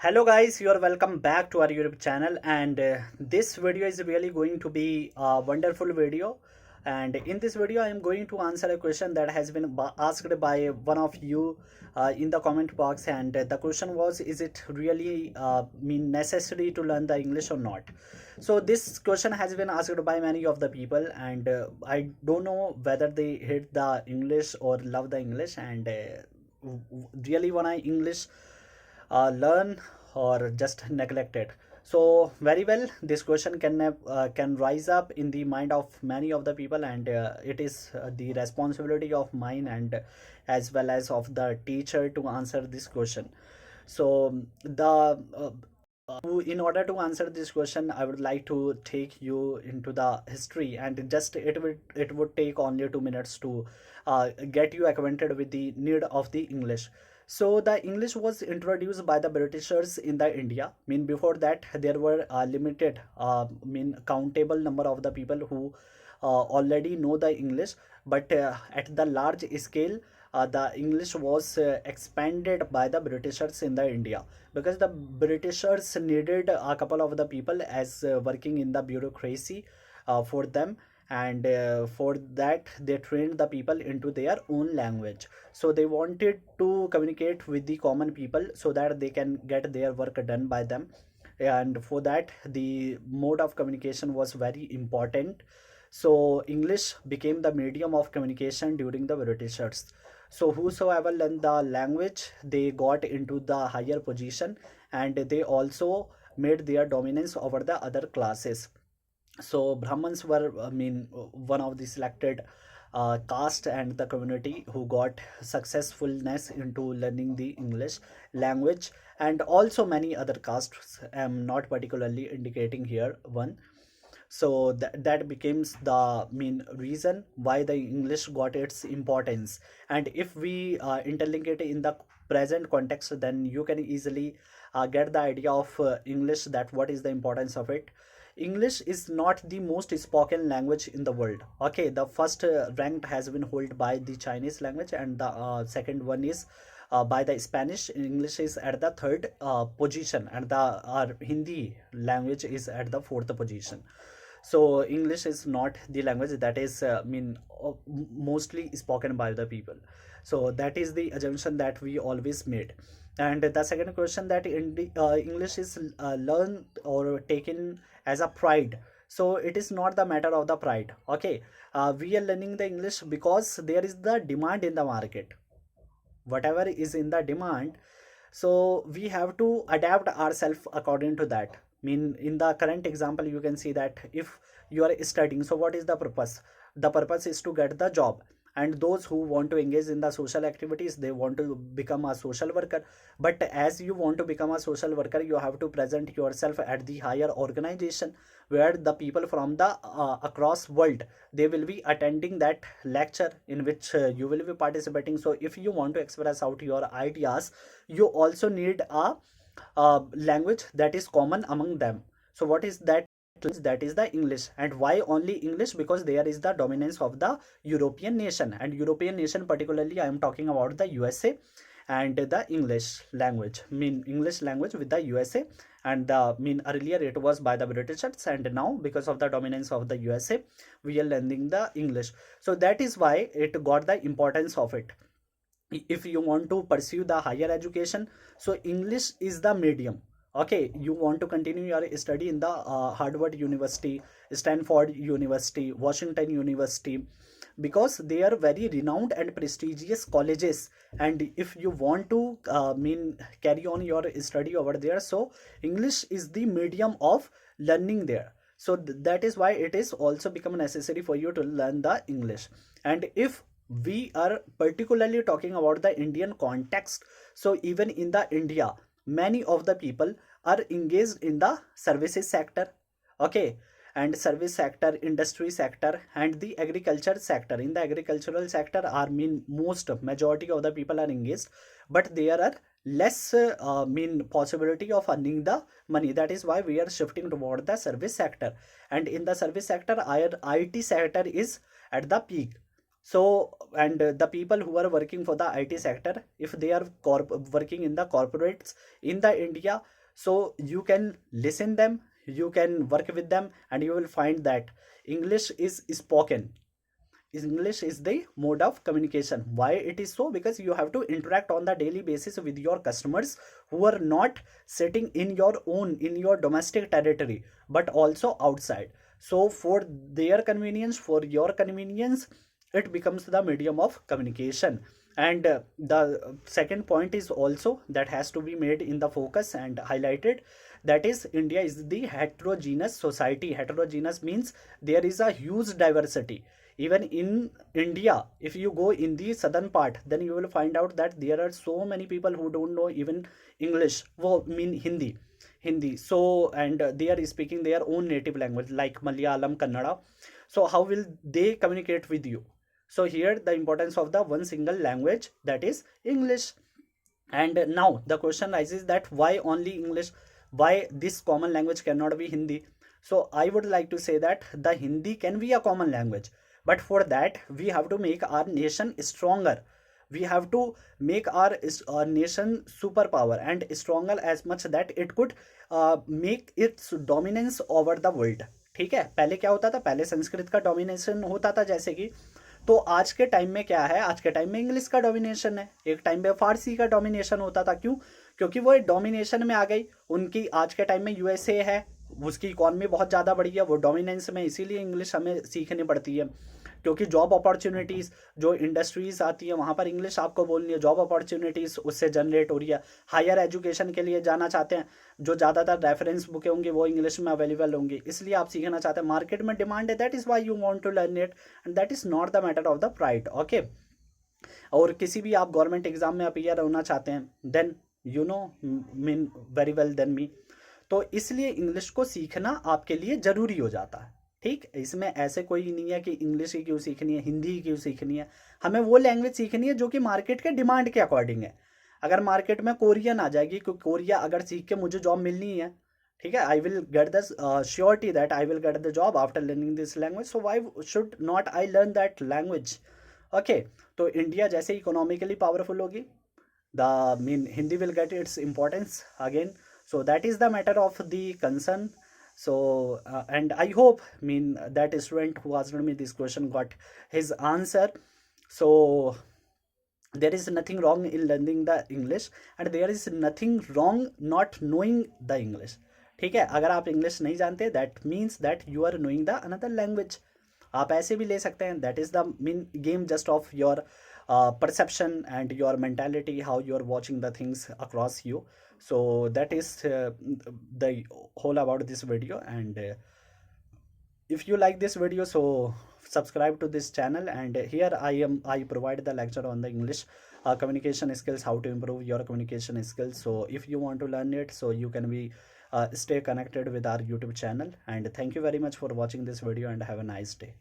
Hello guys, you are welcome back to our YouTube channel, and this video is really going to be a wonderful video. And in this video I am going to answer a question that has been asked by one of you in the comment box. And the question was, is it really mean necessary to learn the English or not? So this question has been asked by many of the people, and I don't know whether they hate the English or love the English, and really wanna English learn or just neglect it. So very well, this question can rise up in the mind of many of the people, and it is the responsibility of mine and as well as of the teacher to answer this question. So the in order to answer this question, I would like to take you into the history, and just it would take only 2 minutes to get you acquainted with the need of the English. So the English was introduced by the Britishers in the India. Mean before that there were limited, countable number of the people who already know the English, but at the large scale, the English was expanded by the Britishers in the India, because the Britishers needed a couple of the people as working in the bureaucracy for them, and for that they trained the people into their own language. So they wanted to communicate with the common people so that they can get their work done by them, and for that the mode of communication was very important. So English became the medium of communication during the Britishers. So whosoever learned the language, they got into the higher position, and they also made their dominance over the other classes. So Brahmins were, one of the selected caste and the community who got successfulness into learning the English language, and also many other castes. I'm not particularly indicating here one. So that becomes the main reason why the English got its importance. And if we interlink it in the present context, then you can easily get the idea of English, that what is the importance of it. English is not the most spoken language in the world. Okay, the first ranked has been held by the Chinese language, and the second one is by the Spanish. English is at the third position, and the Hindi language is at the fourth position. So English is not the language that is mostly spoken by the people. So that is the assumption that we always made. And the second question, that English is learned or taken as a pride. So it is not the matter of the pride. Okay, we are learning the English because there is the demand in the market. Whatever is in the demand, so we have to adapt ourselves according to that. In the current example, you can see that if you are studying, so what is the purpose? The purpose is to get the job. And those who want to engage in the social activities, they want to become a social worker. But as you want to become a social worker, you have to present yourself at the higher organization, where the people from the across world, they will be attending that lecture in which you will be participating. So if you want to express out your ideas, you also need a language that is common among them. So what is that? That is the English. And why only English? Because there is the dominance of the European nation, and European nation particularly I am talking about the USA, and the English language, English language with the USA. And the earlier it was by the Britishers, and now because of the dominance of the USA, we are learning the English. So that is why it got the importance of it. If you want to pursue the higher education, so English is the medium. Okay, you want to continue your study in the Harvard University, Stanford University, Washington University, because they are very renowned and prestigious colleges. And if you want to carry on your study over there, so English is the medium of learning there. So that is why it is also become necessary for you to learn the English. And if we are particularly talking about the Indian context, so even in the India, many of the people are engaged in the services sector. Okay, and service sector, industry sector, and the agriculture sector. In the agricultural sector, are most majority of the people are engaged, but there are less possibility of earning the money. That is why we are shifting toward the service sector. And in the service sector, our IT sector is at the peak. So, and the people who are working for the IT sector, if they are working in the corporates in the India, so you can listen them, you can work with them, and you will find that English is spoken. English is the mode of communication. Why it is so? Because you have to interact on the daily basis with your customers who are not sitting in your own, in your domestic territory, but also outside. So for their convenience, for your convenience, it becomes the medium of communication. And the second point is also that has to be made in the focus and highlighted, that is India is the heterogeneous society. Heterogeneous means there is a huge diversity. Even in India, if you go in the southern part, then you will find out that there are so many people who don't know even English, well, mean Hindi. So, and they are speaking their own native language like Malayalam, Kannada. So how will they communicate with you? So here the importance of the one single language, that is English. And now the question rises that why only English? Why this common language cannot be Hindi? So I would like to say that the Hindi can be a common language, but for that we have to make our nation stronger. We have to make our nation superpower and stronger as much that it could make its dominance over the world. ठीक है, पहले क्या होता था? पहले संस्कृत का domination होता था जैसे कि, तो आज के टाइम में क्या है? आज के टाइम में इंग्लिश का डोमिनेशन है। एक टाइम पे फारसी का डोमिनेशन होता था। क्यों? क्योंकि वो डोमिनेशन में आ गई उनकी। आज के टाइम में यूएसए है, उसकी इकॉनमी बहुत ज़्यादा बड़ी है, वो डोमिनेंस में, इसीलिए इंग्लिश हमें सीखनी पड़ती है। क्योंकि जॉब अपॉर्चुनिटीज़, जो इंडस्ट्रीज़ आती है वहाँ पर इंग्लिश आपको बोलनी है। जॉब अपॉर्चुनिटीज़ उससे जनरेट हो रही है। हायर एजुकेशन के लिए जाना चाहते हैं, जो ज़्यादातर रेफरेंस बुकें होंगी वो इंग्लिश में अवेलेबल होंगी, इसलिए आप सीखना चाहते हैं। मार्केट में डिमांड है, that is why you want to learn it, and that is not the matter of the pride. Okay, और किसी भी आप गवर्नमेंट एग्जाम में अपीयर होना चाहते हैं, then you know mean very well then me, तो इसलिए इंग्लिश को सीखना आपके लिए ज़रूरी हो जाता है। ठीक, इसमें ऐसे कोई नहीं है कि इंग्लिश ही क्यों सीखनी है, हिंदी ही क्यों सीखनी है। हमें वो लैंग्वेज सीखनी है जो कि मार्केट के डिमांड के अकॉर्डिंग है। अगर मार्केट में कोरियन आ जाएगी, क्योंकि कोरिया अगर सीख के मुझे जॉब मिलनी है, ठीक है, I will get the surety that I will get the job after learning this language, so why should not I learn that language. Okay, तो इंडिया जैसे इकोनॉमिकली पावरफुल होगी, the mean Hindi will get its importance again. So that is the matter of the concern. So and I hope mean that student who asked me this question got his answer. So there is nothing wrong in learning the English, and there is nothing wrong not knowing the English. ठीक है, अगर आप English नहीं जानते, that means that you are knowing the another language. आप ऐसे भी ले सकते हैं, that is the mean game just of your perception and your mentality, how you are watching the things across you. So that is the whole about this video. And if you like this video, so subscribe to this channel. And here I provide the lecture on the English communication skills, how to improve your communication skills. So if you want to learn it, so you can be stay connected with our YouTube channel. And thank you very much for watching this video, and have a nice day.